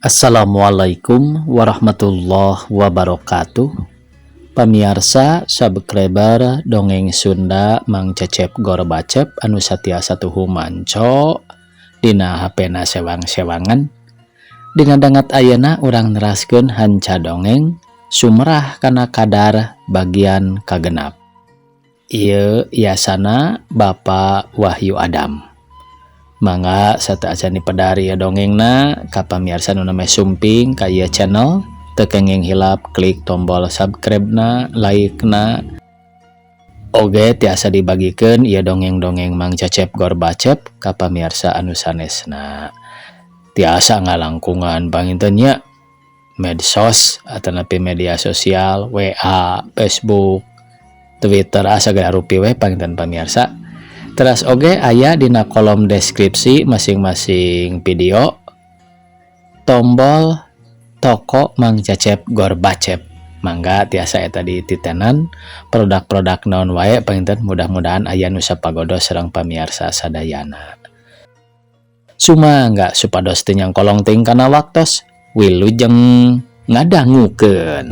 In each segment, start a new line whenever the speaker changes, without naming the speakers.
Assalamualaikum warahmatullahi wabarakatuh. Pamirsa subscriber dongeng Sunda Mang Cecep Gorbacep anu satiasa tuhu manco dina HP-na sewang-sewangan. Dengan dangat ayeuna urang neraskeun hanca dongeng sumerah kana kadar bagian kagenap. Ieu yasana Bapak Wahyu Adam. Mangga sateuacan dipedari ya dongengna ka pamirsa nu name sumping ka ieu channel, teu kenging hilap klik tombol subscribe-na, like-na. Oge tiasa dibagikeun ieu dongeng-dongeng Mang Cecep Gorbacep ka pamirsa anu sanesna. Tiasa ngalangkungan panginten nya medsos atanapi media sosial, WA, Facebook, Twitter asa garupi we panginten pamirsa. Teras oge aya dina kolom deskripsi masing-masing video tombol toko Mang Cecep Gorbacep. Mangga tiasa eta dititenan produk-produk naon wae panginten, mudah-mudahan aya nu sapagodos sareng pamirsa sadayana. Sumangga supados teu nyangkolong teuing kana waktos, wilujeng ngadangukeun.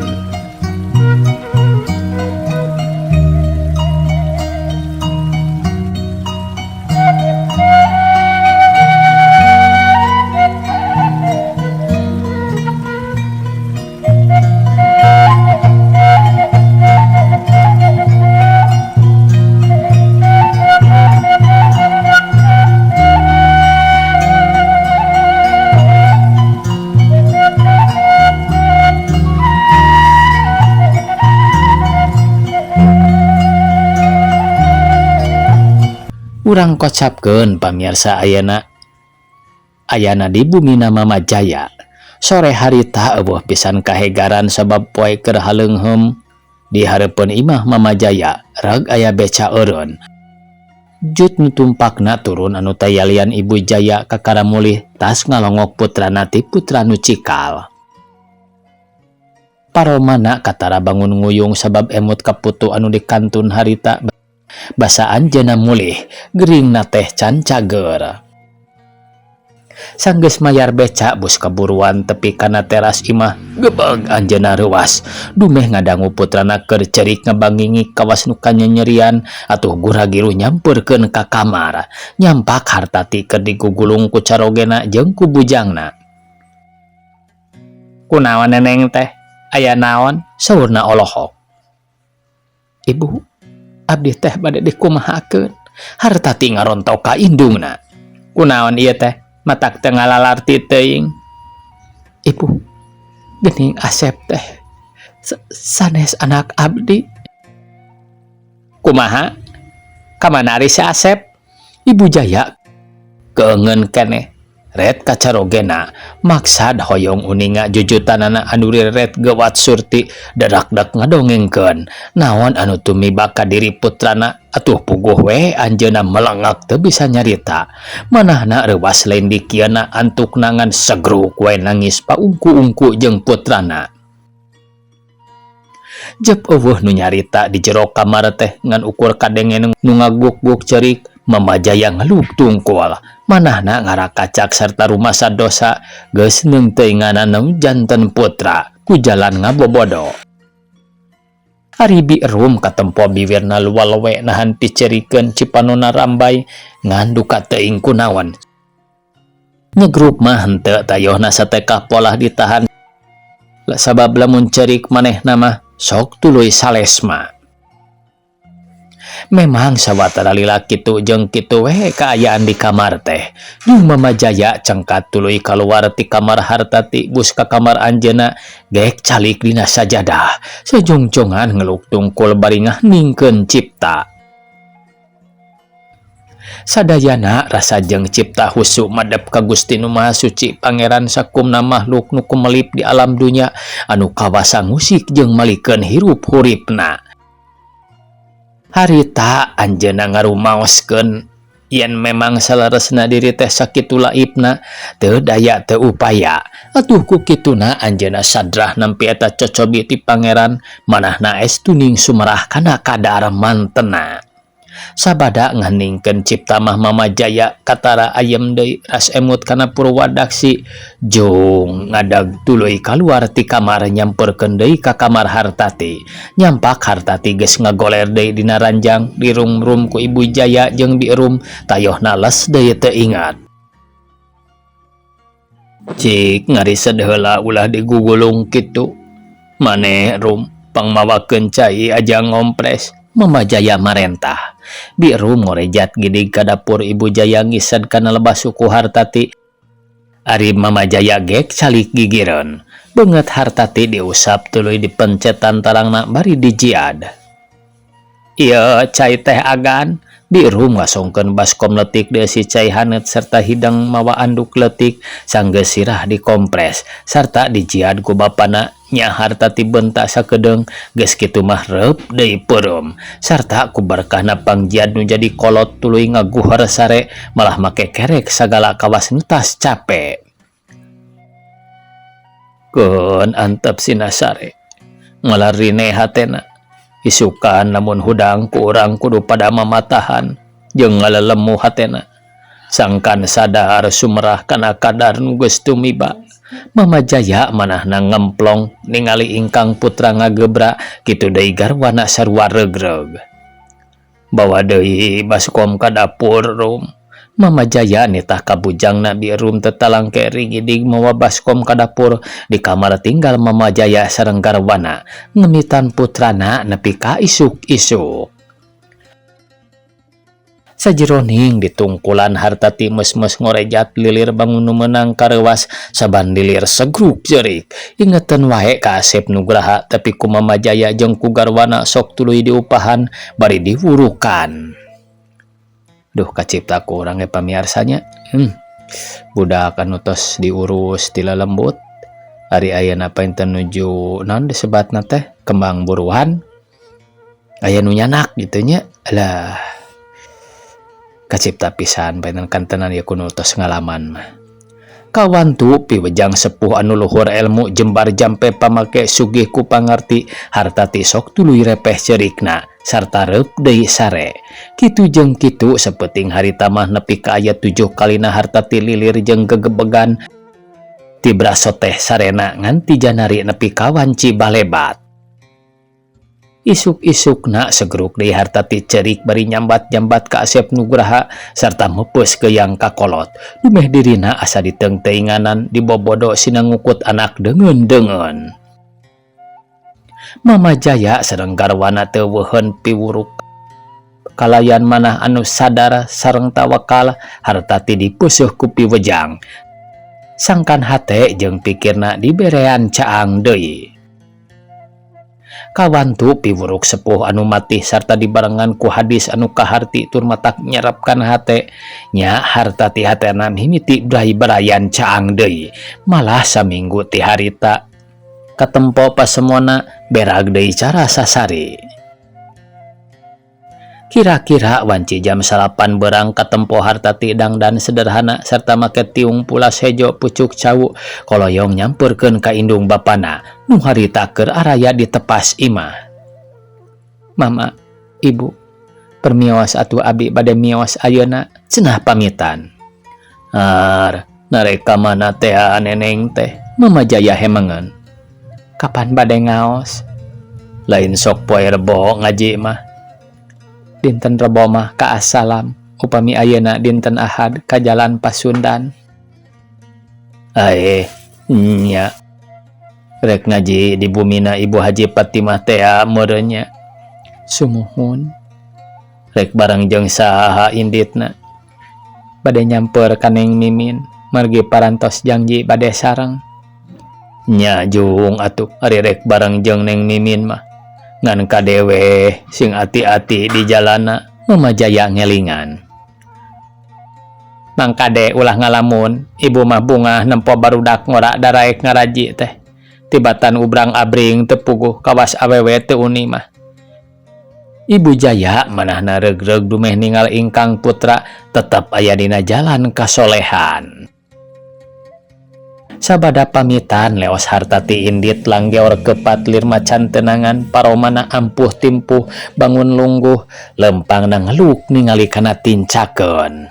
Urang kocapkeun pamirsa ayana di bumina Mamajaya. Sore harita eueuh pisan kahegaran sabab poe keur haleungheum di hareupeun imah Mamajaya rag aya beca eureun. Jut nutumpakna turun anu tayalian Ibu Jaya ka karamulih tas ngalongok putrana ti putra nu cikal. Paromana katara bangun nguyung sabab emut kaputu anu dikantun harita. Basa anjeunna mulih geuringna teh can cager. Sanggeus mayar beca bus kaburuan tepi kana teras imah, gebeg anjeunna reuas dumeh ngadangu putrana keur cerik ngabangingi kawas nu kanyerian atuh gura-giru nyampeurkeun ka kamar, nyampak hartati keur digugulung ku carogena jeung ku bujangna. "Kunaon neneng teh? Aya naon?" saurna olohok. "Ibu, abdi teh bade dikumahakeun, hartati ngarontok ka indungna." "Kunaon ieu teh? Matak teu ngalalarti teuing." "Ibu, geuning Asep teh sanes anak abdi." "Kumaha? Kamanari si Asep?" Ibu Jaya keungeun keneh. Ret kacarogena maksad hoyong uninga jujutanana anu ret gewat surti dadak-dak ngadongengkeun naon anu tumibak ka diri putrana. Atuh puguh we anjeunna melengak teu bisa nyarita. Manahna reuas lain dikieuna antuk nangan segruk we nangis paungku-ungku jeung putrana. Jep eueuh nu nyarita di jero kamar teh ngan ukur kadengen nu ngaguk-guk cerik. Mamajaya ngaluk tungkul, manahna ngarakacak sarta rumasa dosa geus neungteuinganna janten putra ku jalan ngabobodo. Ari rum katempo bibirna luwal we nahan picerikeun cipanonna rambay ngan duka teuing kunaon. Nyegruk mah henteu tayohna satekah polah ditahan sabab lamun cerik manehna mah sok tuluy salesma. Memang sawatara lila kitu jeung kitu we kaayaan di kamar teh. Jeung Mamajaya cengkat tuluy kaluar ti kamar hartati bus ka kamar anjeunna geek calik dina sajadah. Sejongjongan ngeluk tungkul baringah ningkeun cipta. Sadayana rasa jeung cipta husu madep ka Gusti Nu Maha Suci Pangeran sakumna makhluk nu kumelip di alam dunya anu kawasa musik jeung malikeun hirup huripna. Harita anjeunna ngarumaoskeun yen memang salaresna diri teh sakitu laibna teu daya teu upaya. Atuh ku kituna anjeunna sadrah nampi eta cocobi ti pangeran manahna es tuning sumerah kana kadar mantena. sabada nganingkeun cipta mah Mama Jaya katara ayem deui ras emut kana Purwadaksi jung ngadag tuluy kaluar ti kamar nyamperkeun deui ka kamar Hartati. Nyampak Hartati geus ngagoler deui dina ranjang dirum-rum ku Ibu Jaya jeung dieurum tayohna les deui teu ingat. Cik ngarised heula ulah digugulung kitu. Maneh rum pangmawakeun cai aja ngompres. Mama Jaya marentah. Bi rum ngorejat gidig ka dapur Ibu Jaya ngised kana lebas suku Hartati. Ari Mama Jaya gek calik gigireun. Beungeut Hartati diusap tuluy dipencetan tarangna bari dijiad. Ieu cai teh agan. Bi rum ngasongkeun baskom letik deui si cai haneut sarta hidang mawa anduk letik sanggeus sirah dikompres sarta dijiad ku bapana. Nya Hartati bentak sakedeung geus kitu mah reup deui peureum sarta ku berkahna pangjiad nu jadi kolot tuluy ngaguher sare malah make kerek sagala kawas nu tas capek. Keun antep sina sare ngalarine hatena isukan namun hudang ku urang kudu pada mamatahan jeung ngalelemu hatena sangkan sadar sumerah kana kadar nu geus tumiba. Mama Jaya manahna ngemplong ningali ingkang putra ngagebra kitu deui garwana sarua regreg. Bawa deui baskom ka dapur rum. Mama Jaya nitah ka bujangna di rum teu talangke gidig mawa baskom ka dapur. Di kamar tinggal Mama Jaya sareng garwana ngemitan putrana nepi ka isuk-isuk. Sajeroning ditungkulan Hartati mes-mes ngorejat lilir bangun nu meunang kareuwas saban lilir segruk jeurik. Ingetan wae ka Asep Nugraha tapi ku Mama Jaya jeung ku garwana sok tuluy diupahan bari diwurukan. Duh kacipta ku urang ge pamiarsanya. Budak anu tos diurus ti lembut. Ari ayeuna painten nuju naon disebatna teh kembang buruhan. Aya nu nyanak kitu nya. Alah kacipta pisan painten kantenan ieu kudu tos ngalaman mah. Kawan tu piwejang sepuh anu luhur ilmu jembar jampe pamake sugih ku pangarti Hartati sok tuluy repeh ceurikna sarta reup deui sare. Kitu jeung kitu sapeting harita mah nepi ka aya 7 kalina Hartati lilir jeung gegebegan ti braso teh sarena ngan ti janari nepi ka wanci balebat. Isuk-isukna segeruk deui Hartati cerik bari nyambat-nyambat ka Asep Nugraha sarta mepeus geyang ka kolot. Dumeh dirina asa diteung-teinganan dibobodo sina ngukut anak deungeun-deungeun. Mama Jaya sareng garwana teu weuheun piwuruk. Kalayan manah anu sadar sareng tawakal Hartati dipeuseuh ku piwejang. Sangkan hate jeung pikirna diberean caang deui. Kawan tu piwuruk sepuh anu matih sarta dibarengan ku hadis anu kaharti tur matak nyerapkan hate nya Hartati hatena mimiti brai barayan caang deui malah saminggu ti harita katempo pasemona berag deui cara sasari. Kira-kira wanci jam 8 berang katempo Hartati dangdan sederhana sarta make tiung pulas hejo pucuk cawu koloyong nyamperkeun ka indung bapana nu harita keur araya ditepas imah. Mama, Ibu, permios atuh abi bade mios ayeuna cenah pamitan. Narek ka mana teh neneng teh? Mama Jaya hemengeun. Kapan bade ngaos? Lain sok poe Rebo ngaji mah. Dinten Rebo mah ka assalam upami ayeuna dinten Ahad ka jalan Pasundan. Nya rek ngaji di bumina Ibu Haji Fatimah teh meureun nya. Sumuhun. Rek bareng jeung saha inditna. Bade nyamper ka Neng Mimin margi parantos janji bade sareng. Nya jung atuh ari rek bareng jeung Neng Mimin mah. Ngan kadewe sing ati-ati di jalana. Mama Jaya ngelingan. Mang kade ulah ngalamun Ibu mah bungah nempo barudak ngora daraek ngaraji teh tibatan ubrang abring teu puguh kawas awewe teu uni mah. Ibu Jaya manahna regreg dumeh ningal ingkang putra tetep aya dina jalan kasolehan. Sabada pamitan leos Hartati Indit langgeor kepatlir macan tenangan paromana ampuh timpuh bangun lungguh lempang nangeluk ningali kana tincakeun.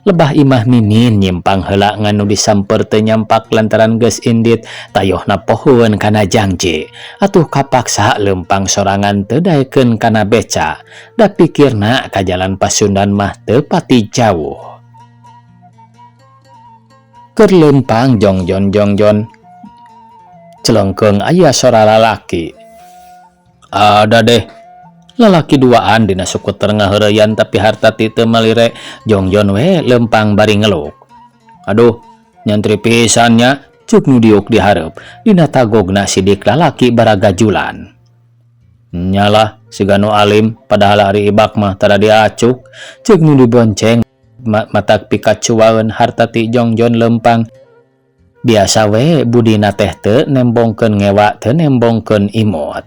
Lebah imah mimin nyimpang heula nganu disamper teu nyampak lantaran geus indit tayohna pohon kana jangje. Atuh kapaksa lempang sorangan teu daekeun kana beca. Da pikirna ka jalan Pasundan mah teu pati jauh. Keur lempang jongjon celengkeung aya sora lalaki. Ada deh lalaki duaan dina sukuter ngaheureyan tapi Hartati teu malire jongjon we lempang bari ngeluk. Aduh nyantri pisannya cuk nu diuk dihareup dina tagogna sidik lalaki baragajulan. Nyalah siganu alim padahal ari ibak mah tada diacuk cuk nu dibonceng matak pikacuaeun Hartati jongjon lempang. Biasa we budina teh teu nembongkeun ngewa teu nembongkeun imut.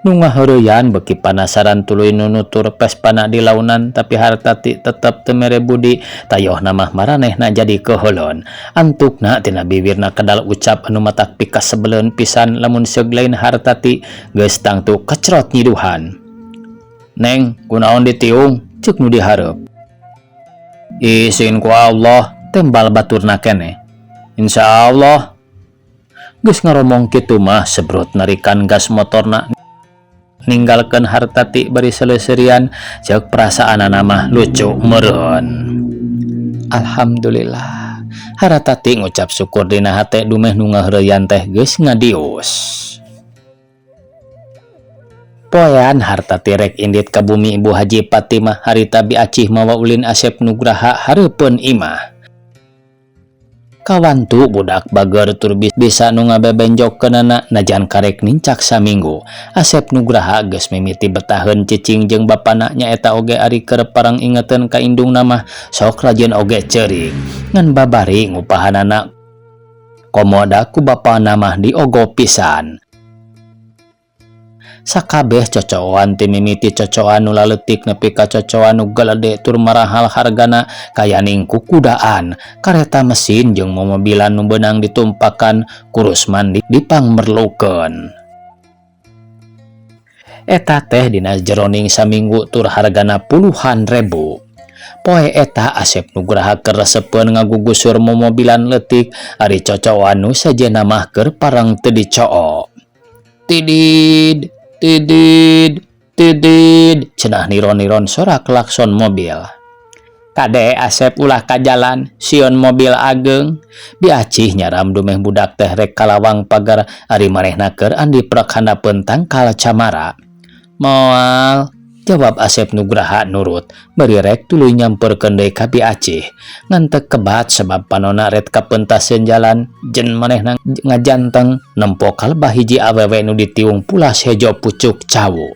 Nu ngaheureyan beuki panasaran tuluy nu nutur pespana di launan tapi Hartati tetep teu mere budi tayohna mah maranehna jadi keholon. Antukna tina bibirna kedal ucap anu matak pikasebeleun pisan lamun seug lain Hartati geus tangtu kecrot nyiduhan. Neng kunaon ditiung cek nu dihareup. Izin ku Allah tembal baturna keneh. Insyaallah. Geus ngaromong kitu mah sebrut narikan gas motorna ninggalkeun Hartati bari seleuserian ceuk perasaanana mah lucu meureun. Alhamdulillah. Hartati ngucap syukur dina hate dumeh nu ngaheureyan teh geus ngadius. Poean Hartati rek indit ka bumi Ibu Haji Fatimah harita bi acih mawa ulin Asep Nugraha hareupeun imah. Kawantu budak bager tur bisa nu ngabebenjokkeunana najan karek nincak saminggu. Asep Nugraha geus mimiti betaheun cicing jeung bapana nyaeta oge ari keur parang ingeteun ka indungna mah sok rajin oge ceurik. Ngan babari ngupahanana komoda ku bapana mah diogo pisan. Sakabeh cocoan ti mimiti cocoan nu laletik nepi ka cocoan nu galede tur marahal hargana kayaning kukudaan kareta mesin jeung momobilan nu beunang ditumpakan kurusman dipangmerlukeun. Eta teh dina jeroning saminggu tur hargana puluhan ribu. Poe eta Asep Nugraha keur resepeun ngagugusur momobilan leutik ari cocoan nu sajena mah keur parang teu dicoo. Tidid tidid tidid cenah niron-niron sora klakson mobil. Kade Asep ulah ka jalan sieun mobil ageng diacih nyaram dumeh budak teh rek kalawang pagar ari manehna keur andi prek handapeun tangkal camara. Moal jawab Asep Nugraha nurut bari rek tuluy nyamperkeun deui ka Acih ngan teu kebat sabab panonna ret kapentaseun jalan jen manehna ngajanteng nempo kalebah hiji awewe nu ditiung pulas hejo pucuk cawu.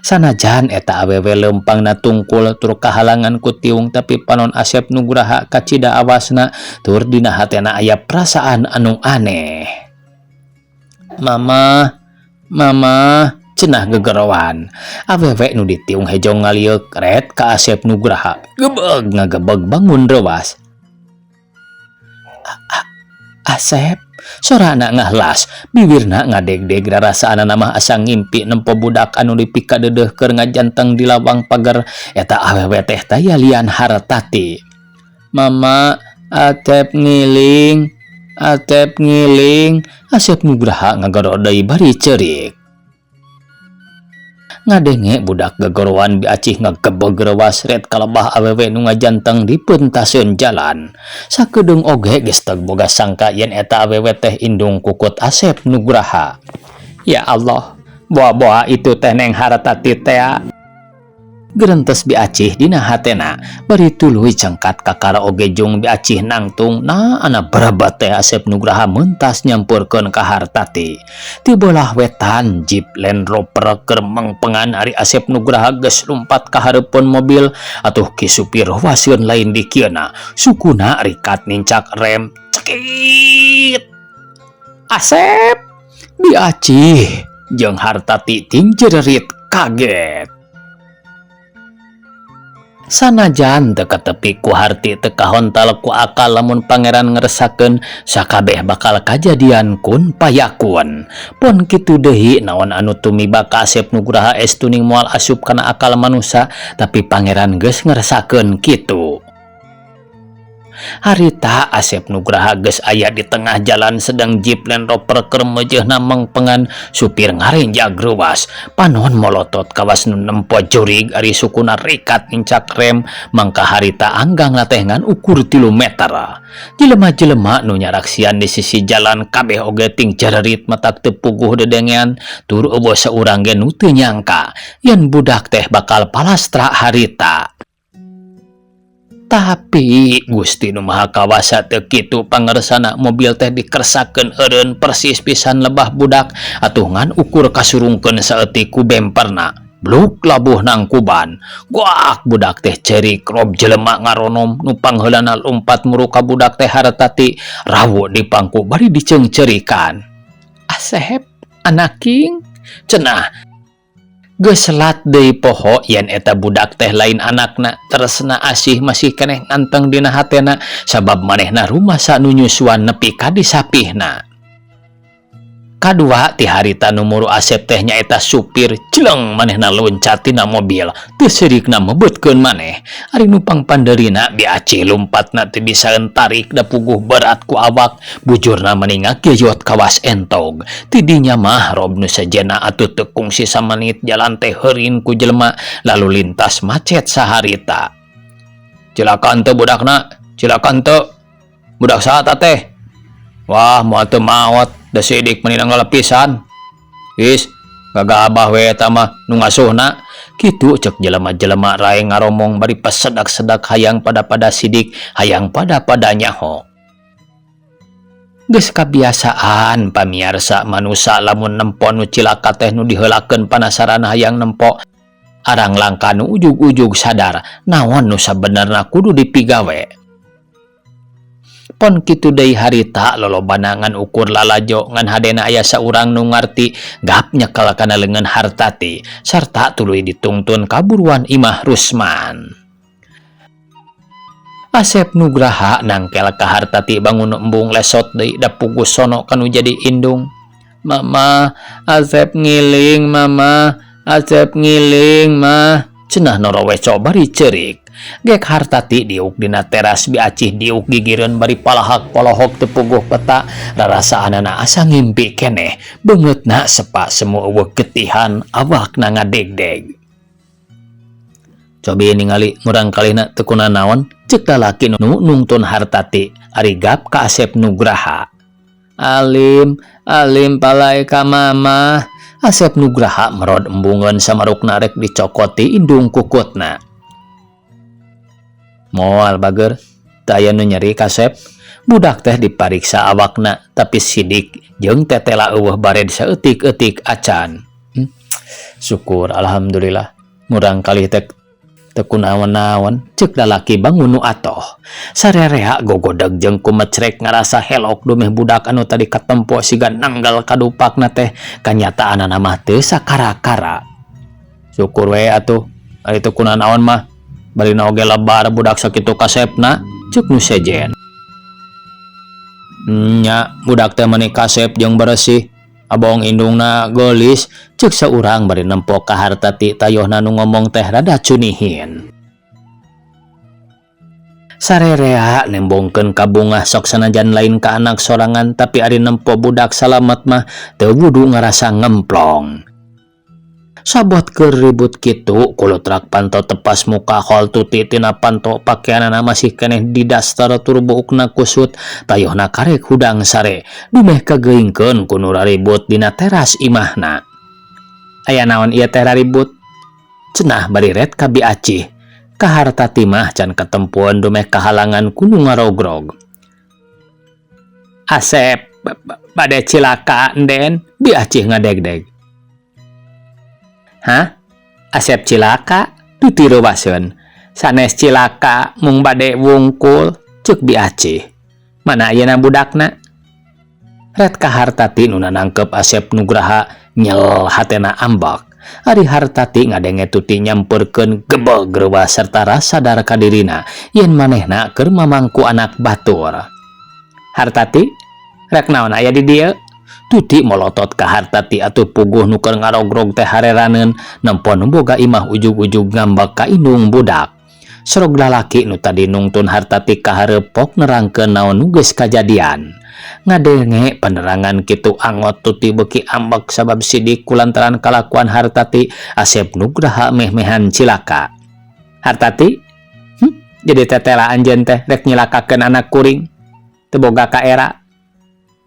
Sanajan eta awewe lempangna tungkul tur kahalangan ku tiung tapi panon Asep Nugraha kacida awasna tur dina hatena aya perasaan anu aneh. Mama cenah gegerowan. Awewe nu ditiung hejo ngalieu keret ka Asep Nugraha gebeg ngagebeg bangun rewas. Asep sorana ngahlas bibirna ngadeg-deg rarasaanana mah asa ngimpi nempo budak anu dipika dedeh keur ngajanteng di lawang pagar eta awewe teh taya lian Hartati. Mama Atep ngiling Asep Nugraha ngagoro deui bari ceurik. Ngadenge budak gegorowan Acih ngagebeg rewas ret kalebah awewe nu ngajanteng di peuntaseun jalan. Sakedeung oge geus teu boga sangka yen eta awewe teh indung kukut Asep Nugraha. Ya Allah, boa-boa itu teh Neng Hartati teh. Gerentes Acih dina hatena bari tuluy cangkat kakara oge jung Acih nangtung na ana barabat teh Asep Nugraha mentas nyampurkeun ka Hartati. Ti beulah wetan Jeep Land Rover keur mengpengan ari Asep Nugraha geus lumpat ka hareupeun mobil atuh ki supir wasieun lain di kieuna sukuna rikat nincak rem cekit. Asep Acih jeung Hartati ting jererit kaget. Sanajan teka tepi ku harti teka hontal ku akal lamun pangeran ngeresakeun sakabeh bakal kajadian kun payakun. Pon kitu deui naon anu tumiba ka Asep Nugraha estuning moal asup kana akal manusia, tapi pangeran geus ngeresakeun kitu. Harita Asep Nugraha geus aya di tengah jalan sedang Jeep Land Rover keur meujeuhna mengpengan supir ngarenjag ruas. Panon molotot kawas nu nempo jurig ari sukuna rikat incak rem mangka harita anggangna teh ngan ukur 3 meter. Jelema-jelema nu nyaraksian di sisi jalan kabeh oge ting cererit matak teu puguh dedengean tur eueuh saurang ge nu teu nyangka yen budak teh bakal palastra harita. Tapi Gusti Nu Maha Kawasa teu kitu pangersana mobil teh dikersakeun eureun persis pisan lebah budak atuh ngan ukur kasurungkeun saeutik ku bemperna. Bluk labuh nang kuban. Guak budak teh cerik rob jelema ngaronom nu pangheulana lompat muru ka budak teh haratati rawo di pangku bari diceungcerikan. Asep, anak king, cenah geus selat deui poho yen eta budak teh lain anakna tresna asih masih keneh nganteng dina hatena sabab manehna rumasa nu nyusuan nepi ka disapihna. Kadua ti harita nu muru Asep teh nyaeta supir jeleng manehna loncat tina mobil teu seurikna mebetkeun maneh ari nu pangpandeurina biaci lompatna teu bisa tarik da puguh berat ku awak bujurna meningak geyot kawas entog tidinya mah rob nu sejenna atuh teu kungsi samanit jalan teh heurin ku jelema lalu lintas macet saharita. Cilakan teu budakna, cilakan teu budak saha teh? Wah moal teu maot da sidik meninang lalepisan. Is gagabah we eta mah nu ngasuhna. Kitu cek jelema-jelema rae ngaromong bari pasedak-sedak hayang pada sidik, hayang pada nyaho. Geus kabiasaan pamiarsa manusa lamun nempo nu cilaka teh nu diheulakeun panasaran hayang nempo. Arang langka nu ujug-ujug sadar naon nu sabenerna kudu dipigawe. Pon kitu deui harita lolobana ngan ukur lalajo ngan hadena aya saurang nu ngarti gap nyekel kana leungeun hartati sarta tuluy ditungtun kaburuan Imah Rusman. Asep Nugraha nangkel ka hartati bangun embung lesot deui da puguh sono kanu jadi indung. Mama, Asep ngiling mama, Asep ngiling mah. Cenah noroweco bari cerik. Gek hartati diuk dina teras biacih diuk gigireun bari palahak polohok teu puguh peta rarasaanana asa ngimpi keneh beungeutna sepa semu eueuh getihan awakna ngadegdeg. Cobi ningali murang kalihna teu kunaon ceuk lalaki nu nungtun hartati ari gap ka Asep Nugraha. Alim palai ka mama. Asep Nugraha merod embungeun samarukna rek dicokoti indung kukutna. Moal bager, teu aya nu nyeri Kasep. Budak teh dipariksa awakna, tapi sidik jeung tetela eueuh bared saeutik-eutik acan. Syukur alhamdulillah. Murang kalih teh teu kunaon-naon, ceuk lalaki bangun nu atoh. Sarerea gogodeg jeung kumecrek ngarasa helok dumeh budak anu tadi katempo siga nanggal kadupakna teh kanyataanana mah teu sakara-kara. Syukur we atuh, ari teu kunaon mah. Balina oge lebar budak sakitu Kasepna ceuk nu sejen. Nya budak teh meuni Kasep jeung bersih abong indungna gelis ceuk saurang bari nempo ka hartati tayohna nu ngomong teh rada cunihin. Sarerea nembongkeun ka bungah sok sanajan lain ka anak sorangan tapi ari nempo budak salamet mah teu wudu ngarasa ngemplong. Sabot keur ribut kitu kulutrak panto tepas muka hol tuti tina panto pakaianana masih keneh didastar tur buukna kusut tayohna karek hudang sare dumeh kageingkeun ku nu raribut dina teras imahna. Aya naon ieu teh raribut? Cenah bari ret ka biacih. Ka hartati mah can katempuan dumeh kahalangan ku nu ngarogrog. Asep bade cilaka enden, biacih ngadegdeg. Hah? Asep cilaka? Tutiru baseun. Sanes cilaka mung bade wungkul, ceuk biacih. Mana ayeuna budakna? Ret ka hartati nu nangkep Asep Nugraha nyel hatena ambak. Ari Hartati ngadenge tuti nyamperkeun gebeg greuwah serta rasa sadar ka dirina yen manehna keur mamangku anak batur. Hartati, rek naon aya di dieu? Tuti molotot ka Hartati atuh puguh nu keur ngarogrog teh hareraneun nempon boga imah ujug-ujug ngambek ka indung budak. Sorog lalaki nu tadi nungtun Hartati kahareupok nerangkeun naon nu geus kajadian. Ngadenge penerangan kitu angot Tuti beuki ambek sabab sidik kulantaran kalakuan Hartati Asep Nugraha meh-mehan cilaka. Hartati, jadi tetela anjeun teh rek nyilakakeun anak kuring teu boga ka era.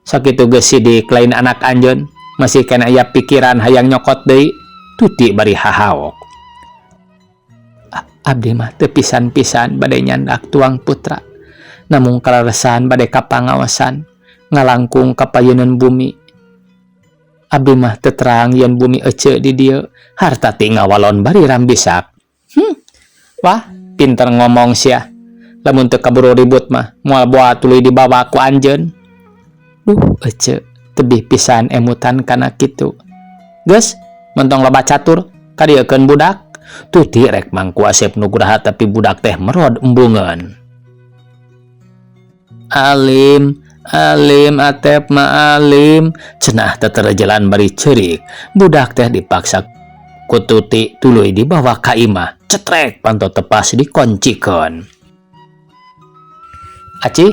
Sakitu geus sidik lain anak anjeun masih kena aya pikiran hayang nyokot deui. Tuti bari hahaok. Abdi mah teu pisan-pisan bade nyandak tuang putra. Namung kalaresan bade kapangaosan ngalangkung ka payeuneun bumi. Abdi mah teu terang yen bumi ece di dieu. Hartati ngawalon bari rambisak. Wah, pinter ngomong sia. Lamun teu kaburu ribut mah moal boa tuluy dibawa ku anjeun. Duh, ece tebih pisan emutan kana kitu. Geus, mentong loba catur kadiekeun budak. Tuti rek mangku Asep Nugraha tapi budak teh merod embungeun. Alim Atep ma alim, cenah teterejelan bari ceurik. Budak teh dipaksa ku Tuti tuluy dibawa ka imah. Cetrek panto tepas dikoncikeun. Aci,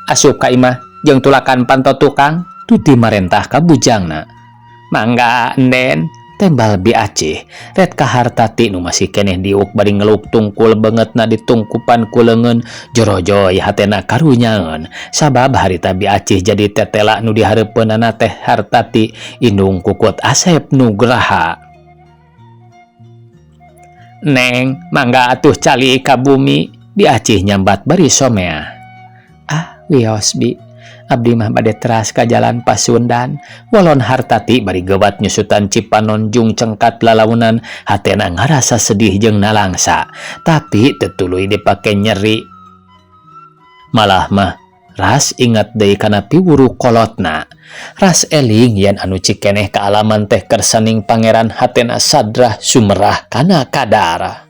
asup ka imah jeung tulakan panto tukang. Tuti marentah ka bujangna. Mangga enden, tembal bi Aceh. Ret ka Hartati nu masih keneh diuk bari ngeluk tungkul beungeutna ditungkupan ku leungeun. Jorojoy hatena karunyaeun sabab harita bi Aceh jadi tetela nu dihareupeunana teh Hartati indung kukut Asep Nugraha. Neng, mangga atuh cali ka bumi. Bi Aceh nyambat bari somea. Wios bi, abdi mah bade teras ka jalan Pasundan. Walon Hartati bari geubat nyusutan Cipanon jung cengkat lalaunan, hatena ngarasa sedih jeung nalangsa, tapi teu tuluy dipake nyeri. Malah mah ras ingat deui kana piwuru kolotna. Ras eling yen anu cikeneh kaalaman teh kersaning pangeran hatena sadrah sumerah kana kadar.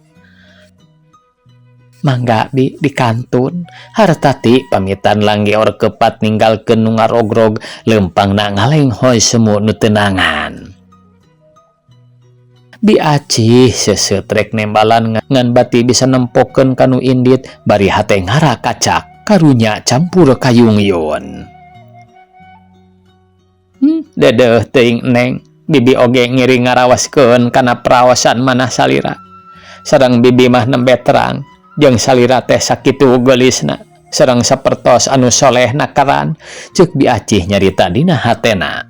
Mangga bi di kantun. Hartati pamitan langgeor kepat ninggalkeun nu ngarogrog leumpangna ngalenghoy semu nu tenangan. Bi Aceh seuseut rek nembalan ngan bati bisa nempokeun kanu indit bari hate ngara kacak karunya campur kayungyun. Dedeuh teuing Neng, bibi oge ngiri ngarawaskeun kana praosan manah salira. Sareng bibi mah nembe terang jeung salira teh sakitu geulisna sareng sapertos anu soleh nakaran, ceuk Bi Aceh nyarita dina hatena.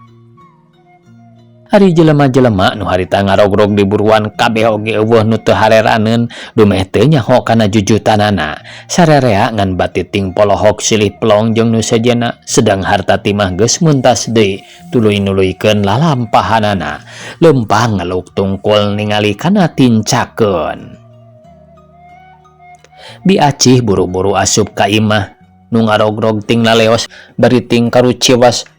Ari jelema-jelema nu harita ngarogrog di buruan kabeh oge eueuh nu teu hareraneun dumeh teu nyaho kana jujutanana. Sarerea ngan batiting polohok silih pelong jeung nu sejena, sedang Hartati mah geus muntas deui tuluy nuluykeun lalampahanana. Leumpang ngeluk tungkul ningali kana tincakeun. Bi Aceh buru-buru asup ka imah nu ngarogrog ting laleos bari ting karuciwas.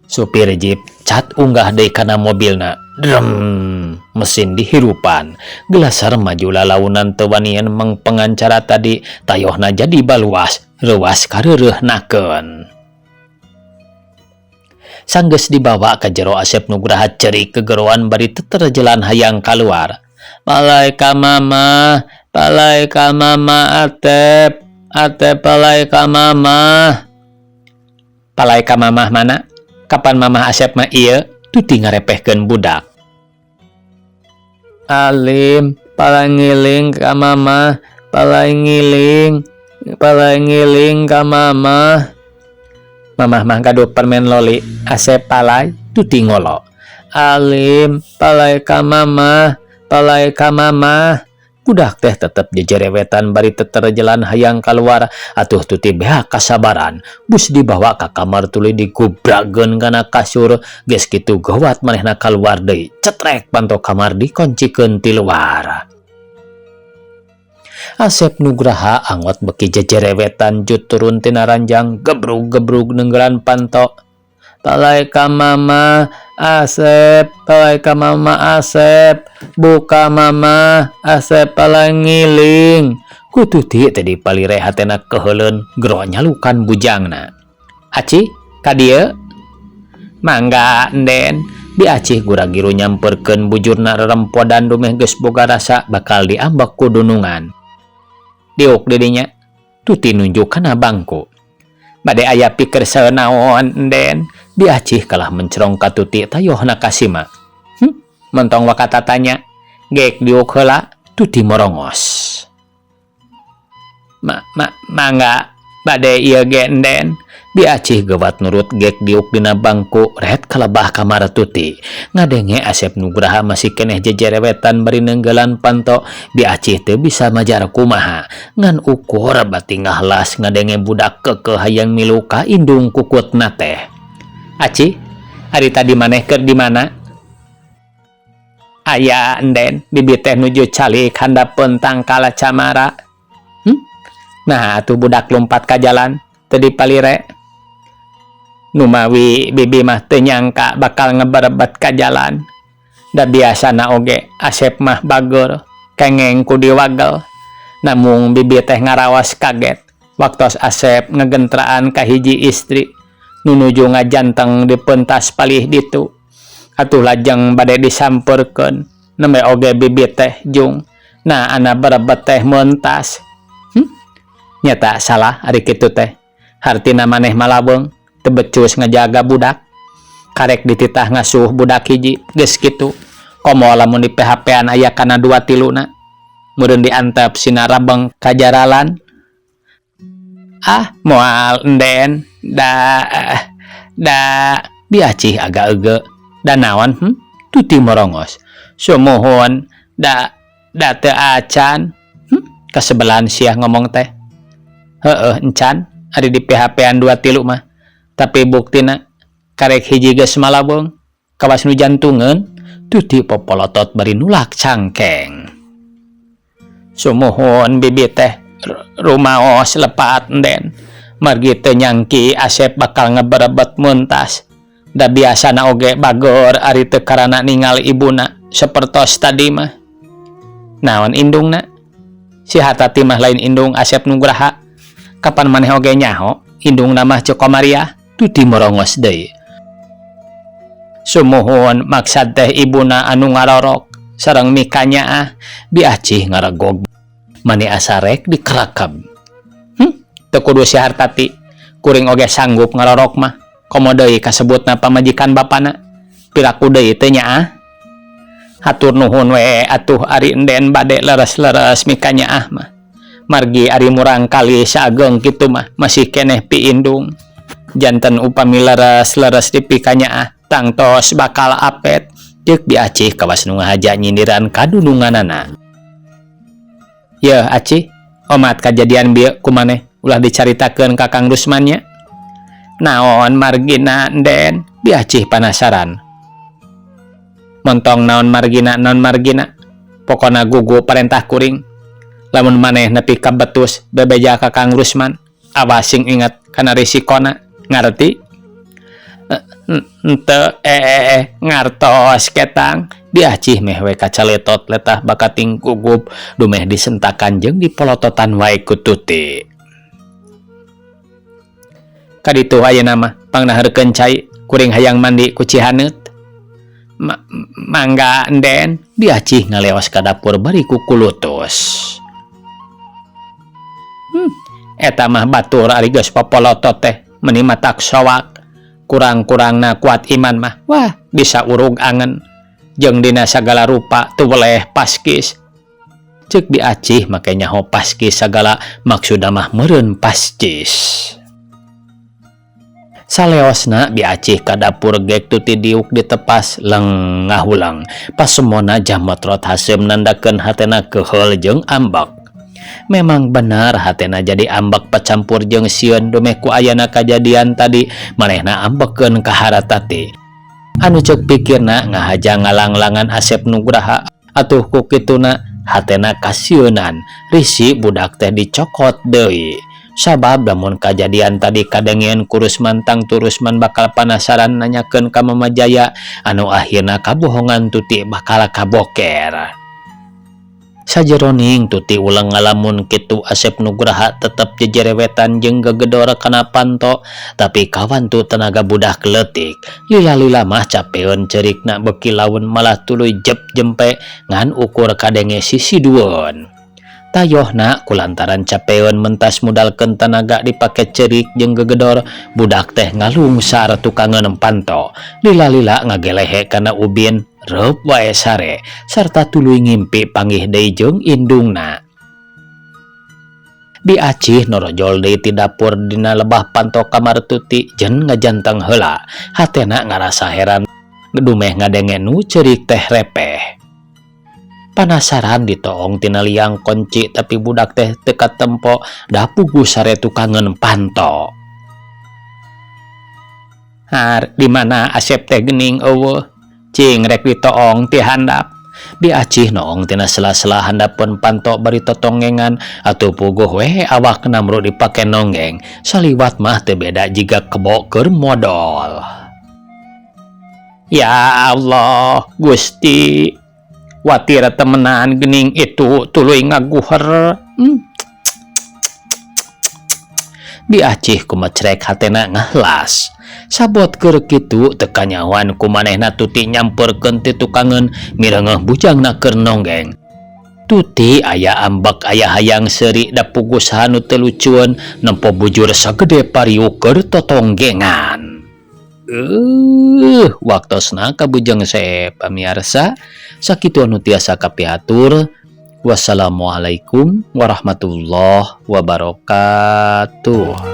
Supir jeep cat unggah deui kana mobilna. Drem, mesin dihirupan. Gelasar maju lalaunan teu wanian mangpengancara tadi tayohna jadi baluas, reuas kareureuhnakeun. Sanggeus dibawa ka jero Asep Nugraha ceurik kegeroan bari teterejelan hayang kaluar. Palai ka mama Atep palai ka mama. Palai ka mamah mana? Kapan mamah Asep mah ieu? Tuti ngarepehkeun budak. Alim, palai ngiling ka mamah, palai ngiling ka mamah. Mamah mah gaduh permen loli, Asep palai. Tuti ngolo. Alim, palai ka mamah. Budak teh tetep jejerewetan bari teterejelan hayang kaluar. Atuh Tuti beha kasabaran. Bus dibawa ka kamar tuluy digubrageun kana kasur. Geus kitu gawat manehna kaluar deui. Cetrek panto kamar dikoncikeun ti luar. Asep Nugraha angot beki jejerewetan jut turun tina ranjang gebrug-gebrug neunggelan panto. palai ka mama Asep, palai ka mama Asep, buka mama Asep palai ngiling. Ku Tuti tadi palire hatena keheuleun gero nyalukan bujangna. Aci, ka dieu? Mangga enden. Bi Acih gura-giru nyamperkeun bujurna rerempodan dumeh geus boga rasa bakal diambek ku dunungan. Diuk didinya, Tuti nunjuk kana bangku. Bade aya pikeun saeunaon enden. Bi Acih kalah mencerong ka Tuti tayohna kasima. Mentong wakata tanya, geek diuk heula. Tuti morongos. Mangga bade ieu ge enden. Bi Acih gawat nurut gek diuk dina bangku ret kalebah kamar Tuti. Ngadenge Asep Nugraha masih keneh jejerewetan bari nenggelan panto. Bi Acih teu bisa majar kumaha ngan ukur bati ngahlas ngadenge budak kekeh hayang milu ka indung kukutna teh. Aci, ari tadi maneh keur di mana? Aya enden, bibi teh nuju calik handapeun tangkal camara. Nah, atuh budak lompat ka jalan teu dipalire. Numawi bibi mah teu nyangka bakal ngeberebet ka jalan. Da biasana oge Asep mah bageur kengeng ku diwagel. Namung bibi teh ngarawas kaget waktos Asep ngegentraan ka hiji istri nu nuju ngajanteng di pentas palih ditu. Atuh lajeng bade disampeurkeun nembe oge bibi teh jung. Nah ana berebet teh mentas. Nyata salah ari kitu teh. Hartina maneh malaweung teu becus ngajaga budak. Karek dititah ngasuh budak hiji geus kitu. Komo lamun di PHP-an aya kana 2-3na. Meureun diantep sinarabeng kajaralan. Moal enden Bi Acih agak ege. Da naon? Tuti morongos. Sumohon da teu acan. Kasebelan sia ngomong teh. Heueuh encan ari di PHP-an 2-3 mah. Tapi buktina karek hiji geus malaweung kawas nu jantungeun. Tuti popolotot bari nulak cangkeng. Sumohon bibi teh rumaos lepat enden. Margi teu nyangki Asep bakal ngeberebet muntas. Da biasana oge bageur ari teu karana ningali ibuna sapertos tadi mah. Naon indungna? Si Hatati mah lain indung Asep Nugraha. Kapan maneh oge nyaho indungna mah Cokomariah? Tuti morongos deui. Sumohon maksad teh ibuna anu ngarorok sareng mikanya Bi Acih ngaregog mani asarek dikerakab. Teu kudu si Hartati kuring oge sanggup ngarorok mah. Komo deui kasebutna pamajikan bapana. Piraku deui teh nyaah. Hatur nuhun we atuh ari enden bade leres-leres mikanya mah. Margi ari murang kali sageung kitu mah masih keneh pi indung. Janten upami leres-leres di pikanya tangtos bakal apet. Ceuk Bi Acih kawas nu ngahaja nyindiran kadununganana. Yeuh Acih, omat kajadian bieu kumaneh ulah dicaritakeun ka Kang Rusman nya. Naon margina enden? Bi Acih penasaran. Montong naon margina. Pokona gugu parentah kuring. Lamun maneh nepi ka betus bebeja ka Kang Rusman, awas sing inget kana risikona. Ngarti? Henteu ngartos ketang. Bi Acih meh we kacaletot letah bakating gugup dumeh disentakan jeung dipolototan wae ku Tuti. Kaditu ayeuna mah pangnaheurkeun cai kuring hayang mandi ku Cihaneut. Mangga enden. Bi Acih ngaleos ka dapur bari ku kulutus. Eta mah batur ari geus popolotot teh meuni matak sowak. Kurang-kurangna kuat iman mah wah bisa urug angen jeung dina sagala rupa teu weleh paskis. Ceuk Bi Acih make nyaho paskis sagala maksudna mah meureun pascis. Saleosna Bi Acih ka dapur gek Tuti diuk ditepas lengah ulang. Pasemona jametrot haseum nandakeun hatena keheul jeung ambek. Memang benar hatena jadi ambek pacampur jeung sieun domeh ku ayana kajadian tadi manehna ambekeun ka Haratati. Anu ceuk pikirna ngahaja ngalanglangan Asep Nugraha. Atuh ku kituna hatena kasieunan risi budak teh dicokot deui. Sabab lamun kejadian tadi kadengeun kurus mantang turusman bakal penasaran nanyakeun ka Mama Jaya, anu akhirna kabohongan Tuti bakal kaboker. Sajeroning Tuti ulang ngalamun kitu Asep Nugraha tetep jejerewetan jeung gegedor kana Panto, tapi kawan tu tenaga budak leutik. Lila-lila mah capeun cerikna beuki laun malah tuluy jep jempe ngan ukur kadenge sisidueun. Tayohna kulantaran capeun mentas mudalkeun tenaga dipake cerik jeung gegedor, budak teh ngalungsar tukangeun Panto. Lila-lila ngagelehe kana ubin, reup wae sare, sarta tuluy ngimpi panggih deui jeung indungna. Di Acih norojol deui ti dapur dina lebah Panto kamar Tuti jen ngajanteng heula, hatena ngarasa heran gedumeh ngadenge nu cerik teh repeh. Panasaran ditoong tina liang kunci, tapi budak teh teu katempo da puguh sare tukangeun Panto. Har, di mana Asep teh geuning eueuh? Cing rek ditoong ti handap. Di Acih noong tina sela-sela handapeun Panto bari totongengan atuh puguh we awak namru dipake nonggeng, saliwat mah teu beda jiga kebo keur modal. Ya Allah, Gusti, watir temenan geuning itu tuluy ngaguher. Di Acih kumecrek hatena ngahlas. Sabot keur kitu teu kanyawan kumanehna Tuti nyamperkeun ti tukangeun mireungeuh bujangna keur nonggeng. Tuti aya ambek aya hayang seuri da puguh saha nu teu lucueun nempo bujur sagede pariuk keur totonggengan. Waktosna kabujang sae pamirsa, sakitu anu tiasa kapiatur. Wassalamualaikum warahmatullahi wabarakatuh.